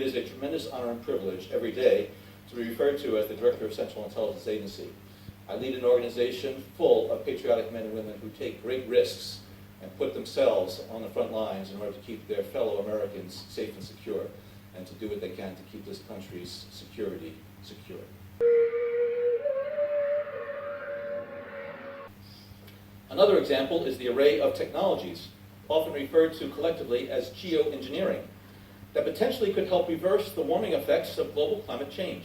it is a tremendous honor and privilege every day to be referred to as the Director of Central Intelligence Agency. I lead an organization full of patriotic men and women who take great risks and put themselves on the front lines in order to keep their fellow Americans safe and secure, and to do what they can to keep this country's security secure. Another example is the array of technologies, often referred to collectively as geoengineering, that potentially could help reverse the warming effects of global climate change.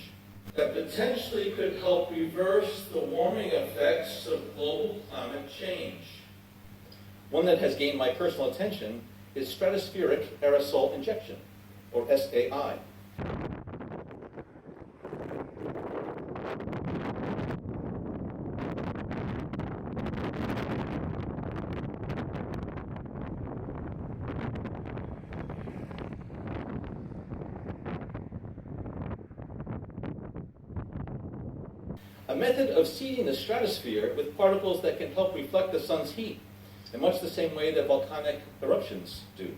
One that has gained my personal attention is stratospheric aerosol injection, or SAI. A method of seeding the stratosphere with particles that can help reflect the sun's heat, in much the same way that volcanic eruptions do.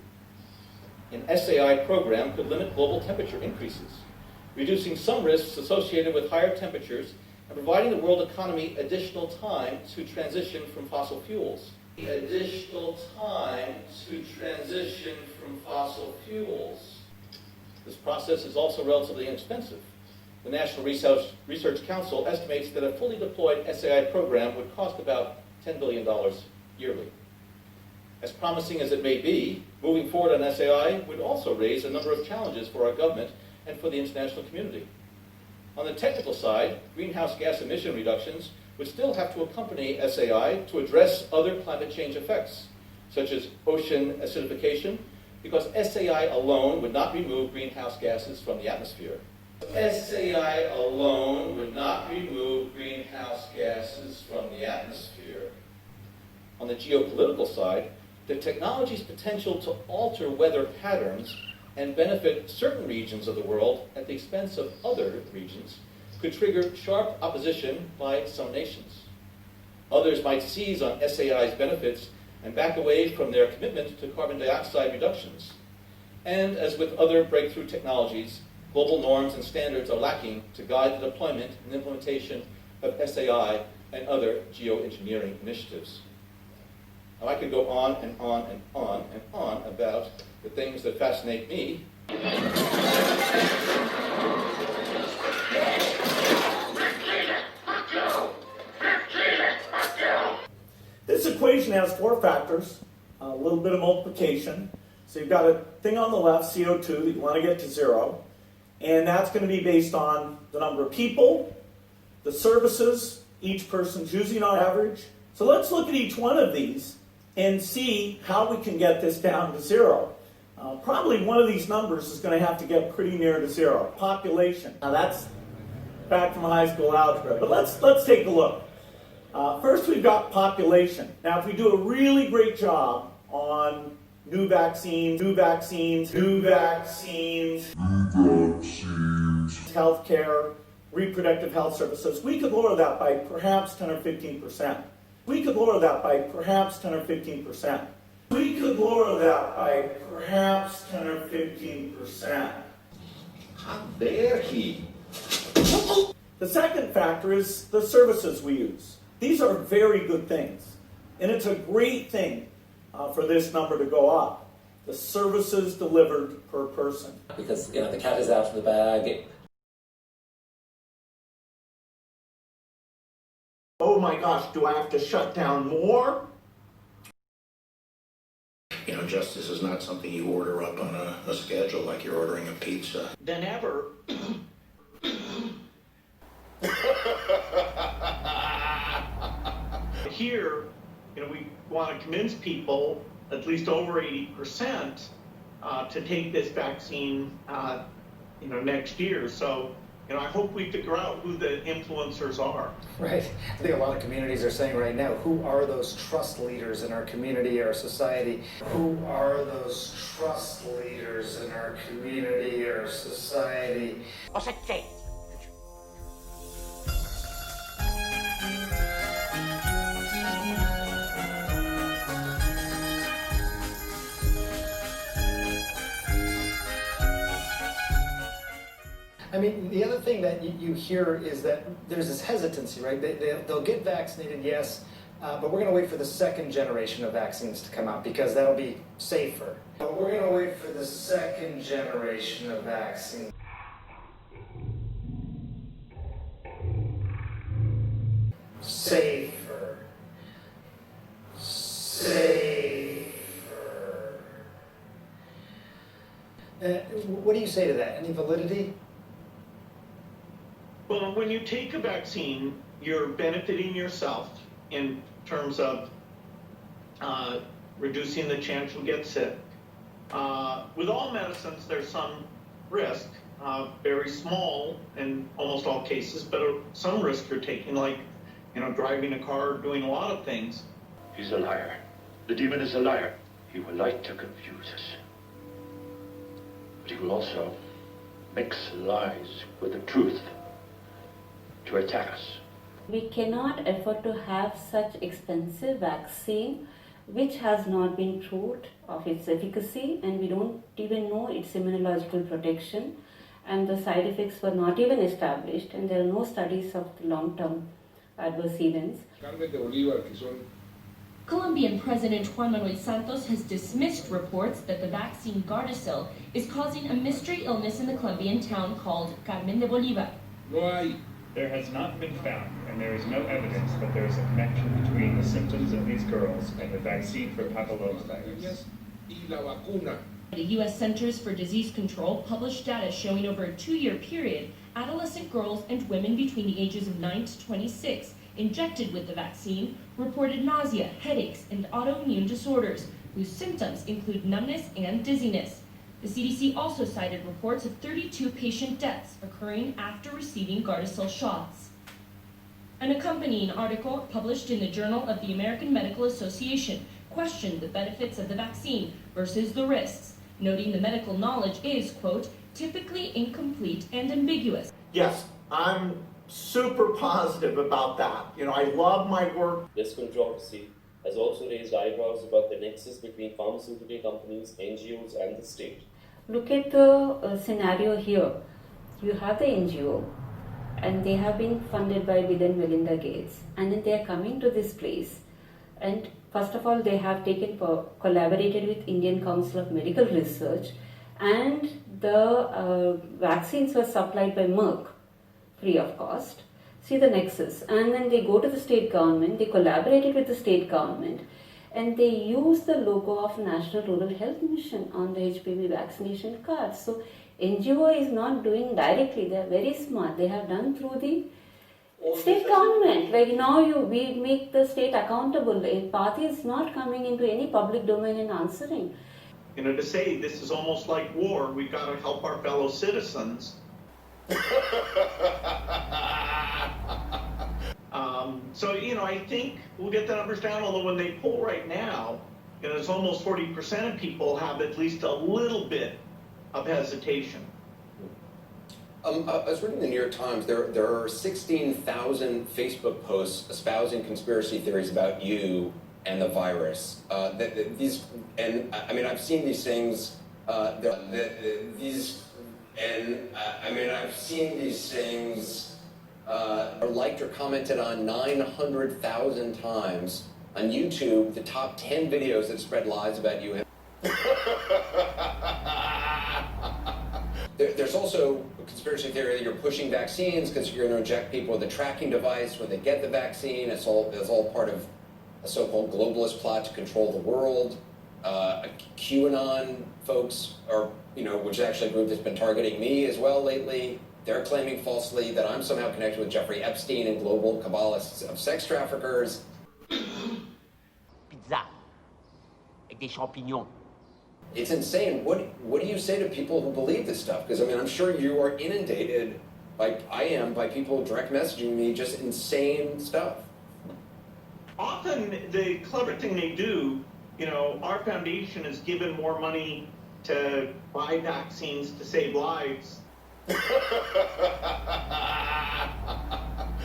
An SAI program could limit global temperature increases, reducing some risks associated with higher temperatures and providing the world economy additional time to transition from fossil fuels. This process is also relatively inexpensive. The National Research Council estimates that a fully deployed SAI program would cost about $10 billion yearly. As promising as it may be, moving forward on SAI would also raise a number of challenges for our government and for the international community. On the technical side, greenhouse gas emission reductions would still have to accompany SAI to address other climate change effects, such as ocean acidification, because SAI alone would not remove greenhouse gases from the atmosphere. On the geopolitical side, the technology's potential to alter weather patterns and benefit certain regions of the world at the expense of other regions could trigger sharp opposition by some nations. Others might seize on SAI's benefits and back away from their commitment to carbon dioxide reductions. And as with other breakthrough technologies, global norms and standards are lacking to guide the deployment and implementation of SAI and other geoengineering initiatives. Now, I could go on and on and on and on about the things that fascinate me. This equation has four factors, a little bit of multiplication. So you've got a thing on the left, CO2, that you want to get to zero. And that's going to be based on the number of people, the services each person's using on average. So let's look at each one of these and see how we can get this down to zero. Probably one of these numbers is going to have to get pretty near to zero. Population. Now that's back from high school algebra. But let's take a look. First we've got population. Now if we do a really great job on new vaccines, healthcare, reproductive health services, we could lower that by perhaps 10 or 15%. How dare he? The second factor is the services we use. These are very good things. And it's a great thing for this number to go up. The services delivered per person. Because, the cat is out of the bag. Oh my gosh, do I have to shut down more? Justice is not something you order up on a schedule like you're ordering a pizza. Than ever. Here, we want to convince people, at least over 80%, to take this vaccine, next year. So, I hope we figure out who the influencers are. Right. I think a lot of communities are saying right now, who are those trust leaders in our community, our society? Who are those trust leaders in our community, our society? I mean, the other thing that you hear is that there's this hesitancy, right? They'll get vaccinated, yes, but we're going to wait for the second generation of vaccines to come out because that'll be safer. But we're going to wait for the second generation of vaccines. Safer. What do you say to that? Any validity? Well, when you take a vaccine, you're benefiting yourself in terms of reducing the chance you'll get sick. With all medicines, there's some risk, very small in almost all cases, but some risk you're taking, like driving a car, doing a lot of things. He's a liar. The demon is a liar. He will like to confuse us. But he will also mix lies with the truth to attack us. We cannot afford to have such expensive vaccine which has not been proved of its efficacy, and we don't even know its immunological protection, and the side effects were not even established, and there are no studies of the long-term adverse events. Colombian President Juan Manuel Santos has dismissed reports that the vaccine Gardasil is causing a mystery illness in the Colombian town called Carmen de Bolívar. There has not been found, and there is no evidence that there is a connection between the symptoms of these girls and the vaccine for papillomavirus. The U.S. Centers for Disease Control published data showing over a 2-year period, adolescent girls and women between the ages of 9 to 26 injected with the vaccine reported nausea, headaches, and autoimmune disorders, whose symptoms include numbness and dizziness. The CDC also cited reports of 32 patient deaths occurring after receiving Gardasil shots. An accompanying article published in the Journal of the American Medical Association questioned the benefits of the vaccine versus the risks, noting the medical knowledge is, quote, typically incomplete and ambiguous. Yes, I'm super positive about that. I love my work. This controversy has also raised eyebrows about the nexus between pharmaceutical companies, NGOs, and the state. Look at the scenario here. You have the NGO, and they have been funded by Bill and Melinda Gates, and then they are coming to this place, and first of all they have collaborated with Indian Council of Medical Research, and the vaccines were supplied by Merck free of cost. See the nexus. And then they go to the state government, they collaborated with the state government, and they use the logo of National Rural Health Mission on the HPV vaccination cards. So NGO is not doing directly, they are very smart. They have done through the state government. Like now we make the state accountable. A party is not coming into any public domain and answering. To say this is almost like war, we've got to help our fellow citizens. So, I think we'll get the numbers down, although when they poll right now, it's almost 40% of people have at least a little bit of hesitation. I was reading the New York Times, there are 16,000 Facebook posts espousing conspiracy theories about you and the virus. I've seen these things, are liked or commented on 900,000 times. On YouTube, the top 10 videos that spread lies about you. There's also a conspiracy theory that you're pushing vaccines because you're going to inject people with a tracking device when they get the vaccine. It's all part of a so-called globalist plot to control the world. QAnon folks are, which is actually a group that's been targeting me as well lately. They're claiming falsely that I'm somehow connected with Jeffrey Epstein and global cabalists of sex traffickers. Pizza avec des champignons. It's insane. What do you say to people who believe this stuff? Because I'm sure you are inundated, like I am, by people direct messaging me just insane stuff. Often the clever thing they do, our foundation has given more money to buy vaccines to save lives. You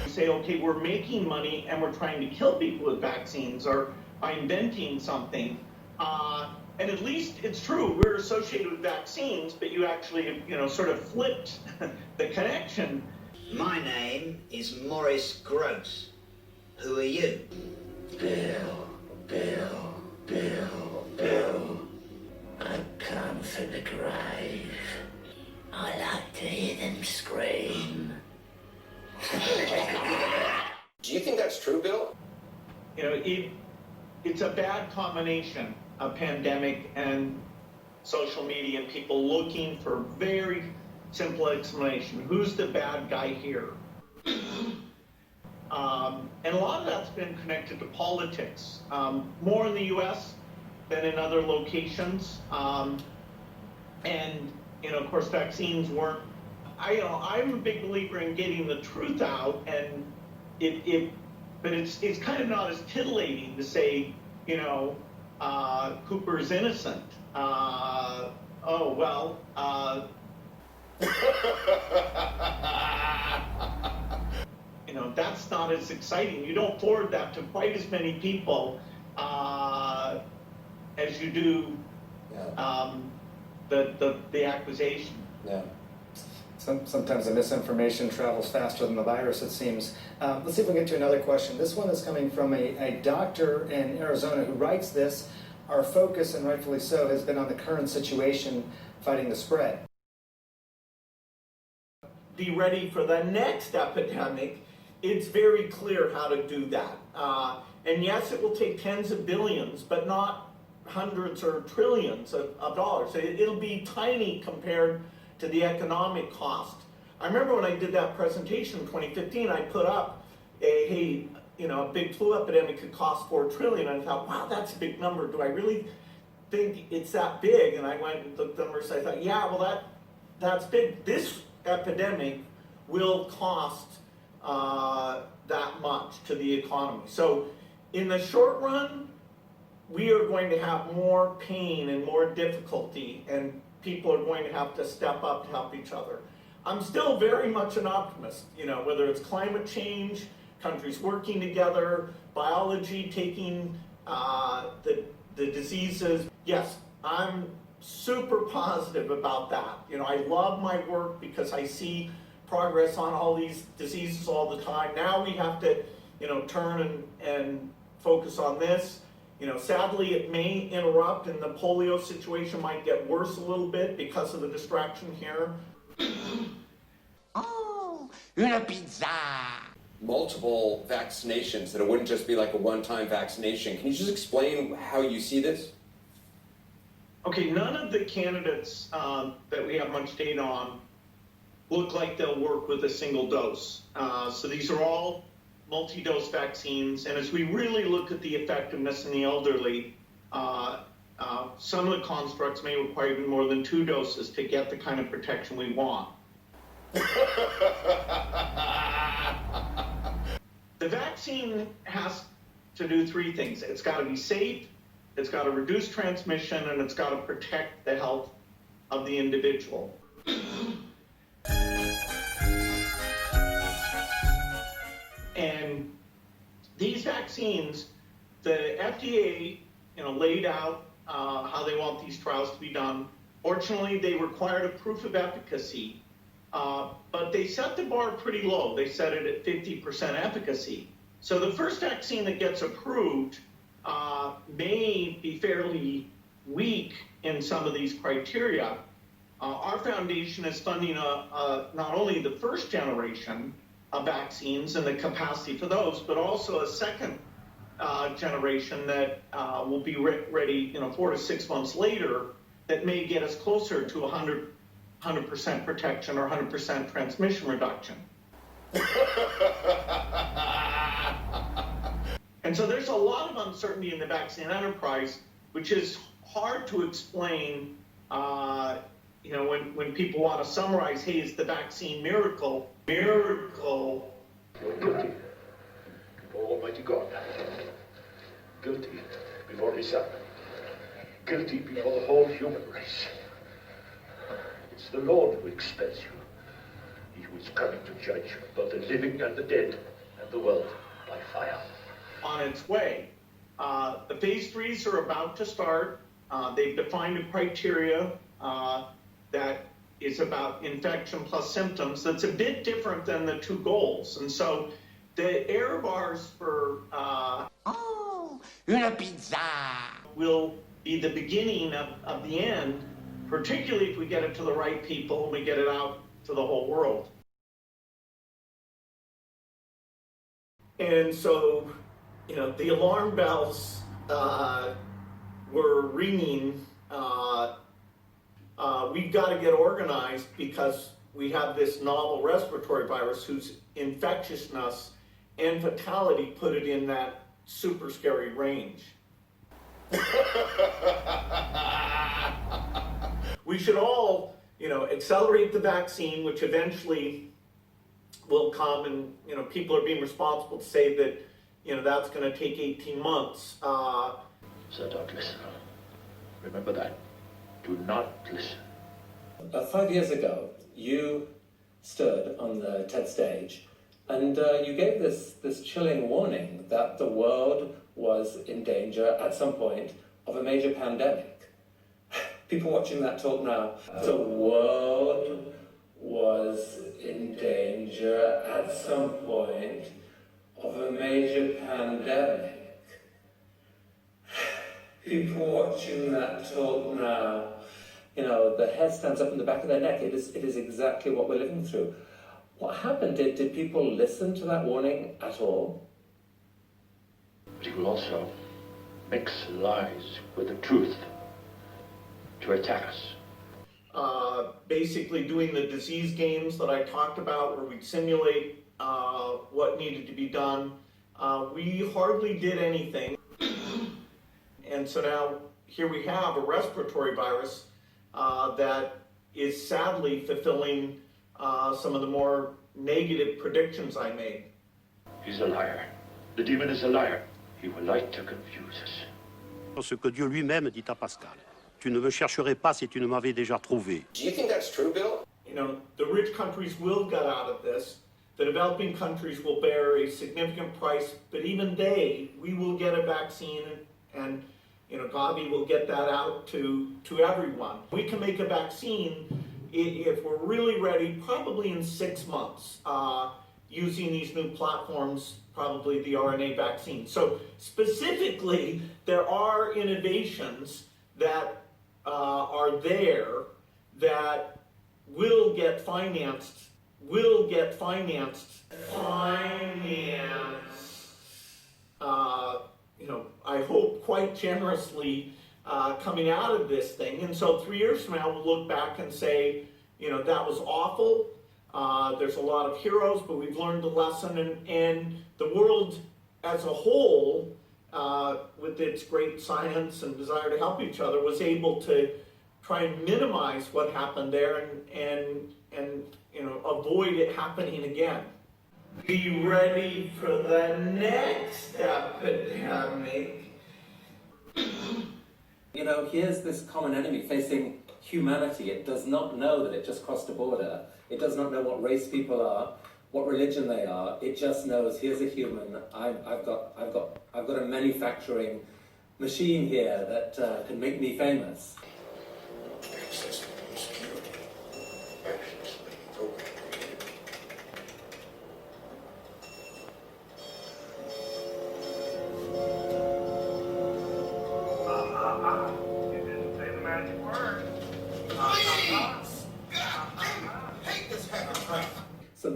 say, okay, we're making money and we're trying to kill people with vaccines or by inventing something. And at least it's true, we're associated with vaccines, but you actually, sort of flipped the connection. My name is Morris Gross. Who are you? Bill. I've come from the grave. I like to hear them scream. Do you think that's true, Bill? It's a bad combination, a pandemic and social media and people looking for very simple explanation. Who's the bad guy here? And a lot of that's been connected to politics, more in the U.S. than in other locations. And of course, vaccines weren't. I'm a big believer in getting the truth out, and but it's kind of not as titillating to say, Cooper's innocent. That's not as exciting. You don't forward that to quite as many people as you do the accusation. Yeah. Sometimes the misinformation travels faster than the virus, it seems. Let's see if we can get to another question. This one is coming from a doctor in Arizona who writes this. Our focus, and rightfully so, has been on the current situation fighting the spread. Be ready for the next epidemic. It's very clear how to do that. And yes, it will take tens of billions, but not hundreds or trillions of dollars. It'll be tiny compared to the economic cost. I remember when I did that presentation in 2015, I put up a big flu epidemic could cost $4 trillion. And I thought, wow, that's a big number. Do I really think it's that big? And I went and looked at the numbers. I thought, yeah, well, that's big. This epidemic will cost that much to the economy. So in the short run, we are going to have more pain and more difficulty, and people are going to have to step up to help each other. I'm still very much an optimist, whether it's climate change, countries working together, biology taking the diseases. Yes, I'm super positive about that. I love my work because I see progress on all these diseases all the time. Now we have to, turn and focus on this. Sadly, it may interrupt, and the polio situation might get worse a little bit because of the distraction here. Oh, una pizza! Multiple vaccinations, that it wouldn't just be like a one-time vaccination. Can you just explain how you see this? Okay, none of the candidates that we have much data on look like they'll work with a single dose. So these are all multi-dose vaccines, and as we really look at the effectiveness in the elderly, some of the constructs may require even more than 2 doses to get the kind of protection we want. The vaccine has to do 3 things. It's got to be safe, it's got to reduce transmission, and it's got to protect the health of the individual. And these vaccines, the FDA, laid out how they want these trials to be done. Fortunately, they required a proof of efficacy, but they set the bar pretty low. They set it at 50% efficacy. So the first vaccine that gets approved may be fairly weak in some of these criteria. Our foundation is funding not only the first generation of vaccines and the capacity for those, but also a second generation that will be ready 4 to 6 months later, that may get us closer to 100% protection or 100% transmission reduction. And so there's a lot of uncertainty in the vaccine enterprise, which is hard to explain when people want to summarize, hey, is the vaccine miracle? Miracle. You're guilty before Almighty God. Guilty before His Son. Guilty before the whole human race. It's the Lord who expels you. He who is coming to judge both the living and the dead, and the world by fire. On its way. The phase 3s are about to start. They've defined a criteria that is about infection plus symptoms. That's a bit different than the 2 goals. And so the error bars for Une pizza! will be the beginning of the end, particularly if we get it to the right people and we get it out to the whole world. And so, the alarm bells were ringing. We've got to get organized because we have this novel respiratory virus whose infectiousness and fatality put it in that super scary range. We should all, accelerate the vaccine, which eventually will come, and people are being responsible to say that that's going to take 18 months. So don't listen. Remember that. Do not listen. 5 years ago, you stood on the TED stage and you gave this chilling warning that the world was in danger at some point of a major pandemic. People watching that talk now, the world was in danger at some point of a major pandemic. People watching that talk now, the hair stands up in the back of their neck. It is exactly what we're living through. What happened? Did people listen to that warning at all? But he will also mix lies with the truth to attack us. Basically doing the disease games that I talked about where we'd simulate what needed to be done. We hardly did anything. And so now here we have a respiratory virus that is sadly fulfilling some of the more negative predictions I made. He's a liar. The demon is a liar. He will like to confuse us. Ce que Dieu lui-même dit à Pascal. Tu ne me chercherais pas si tu ne m'avais déjà trouvé. Do you think that's true, Bill? The rich countries will get out of this. The developing countries will bear a significant price, but even we will get a vaccine, and Gavi will get that out to everyone. We can make a vaccine if we're really ready, probably in 6 months, using these new platforms, probably the RNA vaccine. So specifically, there are innovations that are there that will get financed. I hope quite generously coming out of this thing. And so 3 years from now, we'll look back and say, that was awful. There's a lot of heroes, but we've learned a lesson. And the world as a whole, with its great science and desire to help each other, was able to try and minimize what happened there and avoid it happening again. Be ready for the next epidemic. Here's this common enemy facing humanity. It does not know that it just crossed a border. It does not know what race people are, what religion they are. It just knows, here's a human. I've got a manufacturing machine here that can make me famous.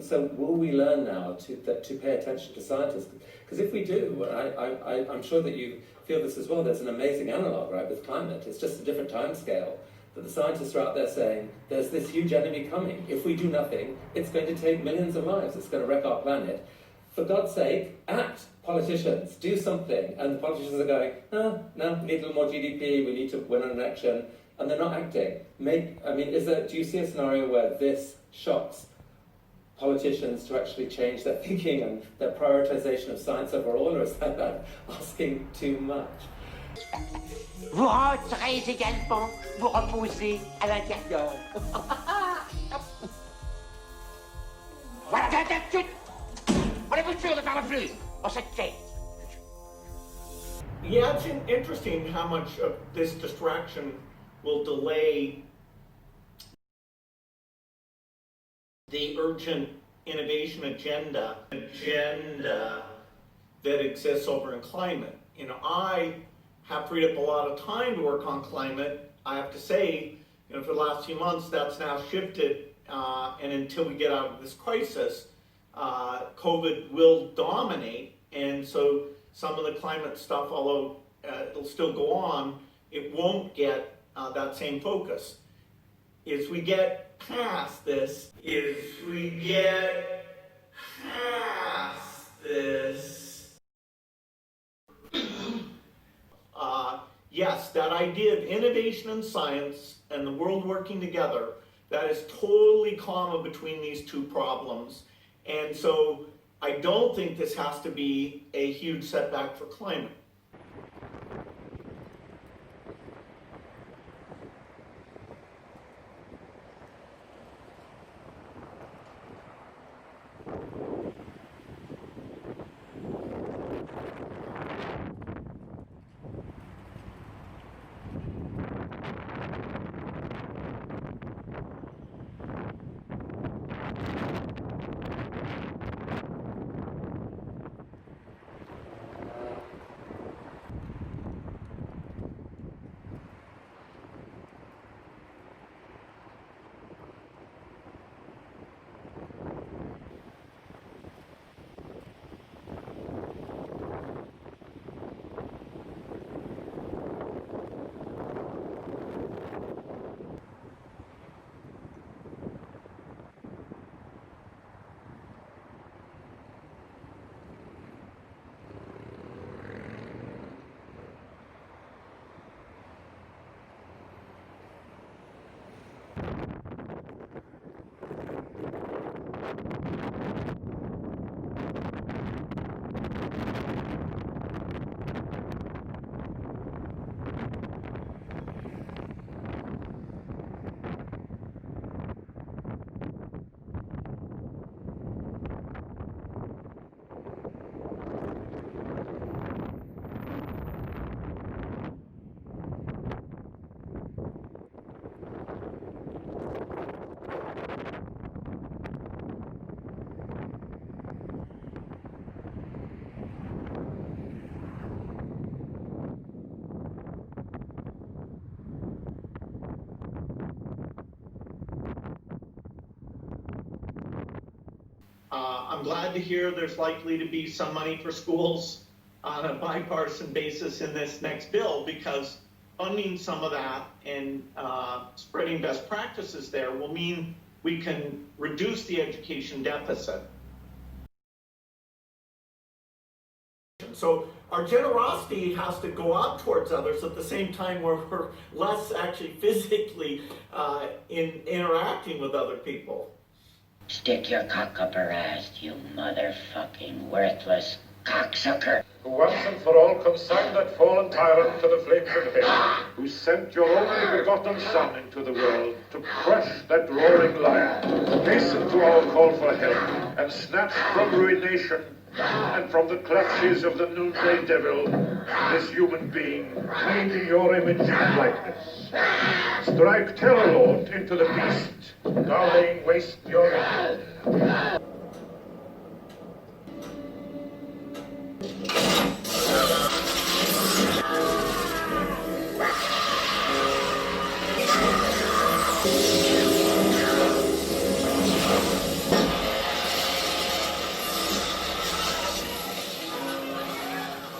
So will we learn now to pay attention to scientists? Because if we do, I'm sure that you feel this as well, there's an amazing analog, right, with climate. It's just a different time scale. But the scientists are out there saying, there's this huge enemy coming. If we do nothing, it's going to take millions of lives. It's going to wreck our planet. For God's sake, act, politicians, do something. And the politicians are going, no, we need a little more GDP, we need to win an election. And they're not acting. Do you see a scenario where this shocks politicians to actually change their thinking and their prioritization of science overall, or is that asking too much? Vous rentrez également, vous reposez à l'intérieur. Voilà, chut! On est sûr de faire le plus, on se tait. Yeah, it's interesting how much of this distraction will delay the urgent innovation agenda that exists over in climate. You know, I have freed up a lot of time to work on climate. I have to say, you know, for the last few months, that's now shifted, and until we get out of this crisis, COVID will dominate, and so some of the climate stuff, although it'll still go on, it won't get that same focus. As we get past this, yes, that idea of innovation in science and the world working together, that is totally common between these two problems. And so I don't think this has to be a huge setback for climate. I'm glad to hear there's likely to be some money for schools on a bipartisan basis in this next bill, because funding some of that and spreading best practices there will mean we can reduce the education deficit. So our generosity has to go out towards others at the same time where we're less actually physically interacting with other people. Stick your cock up her ass, you motherfucking worthless cocksucker. Who once and for all consigned that fallen tyrant to the flames of hell, who sent your only begotten Son into the world to crush that roaring lion, hasten to our call for help, and snatch from ruination and from the clutches of the noonday devil this human being, made in your image and likeness. Strike terror, Lord, into the beast, thou laying waste your land.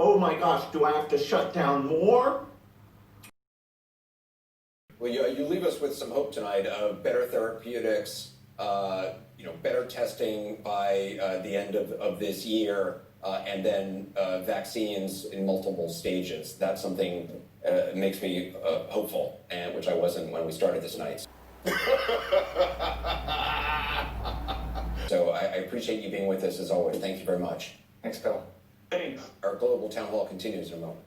Oh my gosh, do I have to shut down more? Well, you leave us with some hope tonight of better therapeutics, better testing by the end of this year, and then vaccines in multiple stages. That's something makes me hopeful, and which I wasn't when we started this night. So I appreciate you being with us as always. Thank you very much. Thanks, Bill. Thanks. Our global town hall continues in a moment.